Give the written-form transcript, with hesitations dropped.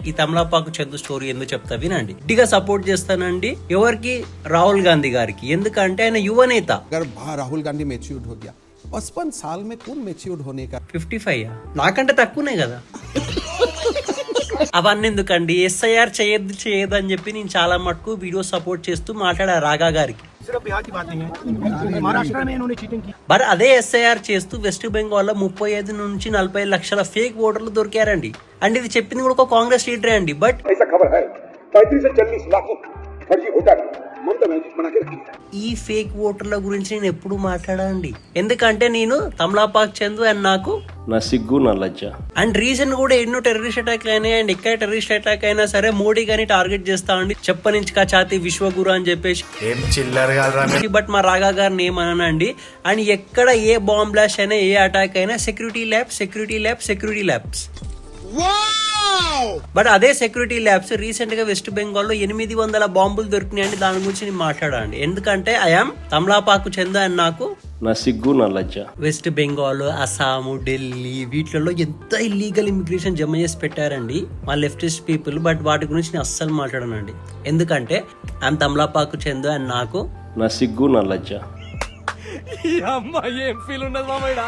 ఈ తమలపాకు చందు స్టోరీ ఎందుకు చెప్తా వినండి. గట్టిగా సపోర్ట్ చేస్తానండి ఎవరికి, రాహుల్ గాంధీ గారికి. ఎందుకంటే ఆయన యువనేత. రాహుల్ గాంధీ మెచ్యూర్డ్ హో గయా 55 साल में कौन మెచ్యూర్డ్ होने का 55 నాకంటే తక్కువనే కదా. అవన్నీ ఎందుకండి, ఎస్ఐఆర్ చేయొద్దు అని చెప్పి నేను చాలా మటుకు వీడియో సపోర్ట్ చేస్తూ మాట్లాడా రాగా గారికి. మరి అదే ఎస్ఐఆర్ చేస్తూ వెస్ట్ బెంగాల్ లో 35 నుంచి 40 లక్షల ఫేక్ ఓటర్లు దొరికారండి. అండ్ ఇది చెప్పింది కూడా ఒక కాంగ్రెస్ లీడరే అండి. బట్ ఈ ఫేక్ ఓటర్ల గురించి నేను ఎప్పుడు మాట్లాడండి, ఎందుకంటే నేను తమలపాకు చందు అండ్ నాకు నా సిగ్గు నా లజ్జ. అండ్ రీసెంట్ కూడా ఎన్నో టెర్రరిస్ట్ అటాక్ అయినాయి. అండ్ ఎక్కడ టెర్రరిస్ట్ అటాక్ అయినా సరే మోడీ గాని టార్గెట్ చేస్తా అండి, చెప్పనించి ఛాతి విశ్వగురు అని చెప్పేసి. బట్ మా రాగా గారిని ఏమనండి. అండ్ ఎక్కడ ఏ బాంబ్ బ్లాస్ట్ అయినా, ఏ అటాక్ అయినా సెక్యూరిటీ ల్యాబ్స్. బట్ అదే సెక్యూరిటీ ల్యాబ్స్ రీసెంట్ గా వెస్ట్ బెంగాల్ లో 800 బాంబులు దొరికినాయండి. దాని గురించి నేను మాట్లాడండి, ఎందుకంటే ఐఎమ్ తమలపాకు చందు అండ్ నాకు నా సిగ్గు నా లజ్జ. వెస్ట్ బెంగాల్, అస్సాము, ఢిల్లీ వీటిలలో ఎంత ఇల్లీగల్ ఇమిగ్రేషన్ జమ చేసి పెట్టారండి మా లెఫ్టిస్ట్ పీపుల్. బట్ వాటి గురించి నేను అస్సలు మాట్లాడనండి, ఎందుకంటే ఐఎమ్ తమలపాకు చందు అండ్ నాకు నా సిగ్గు నా లజ్జ. ఏం ఫీల్ ఉన్నది మామయ్య.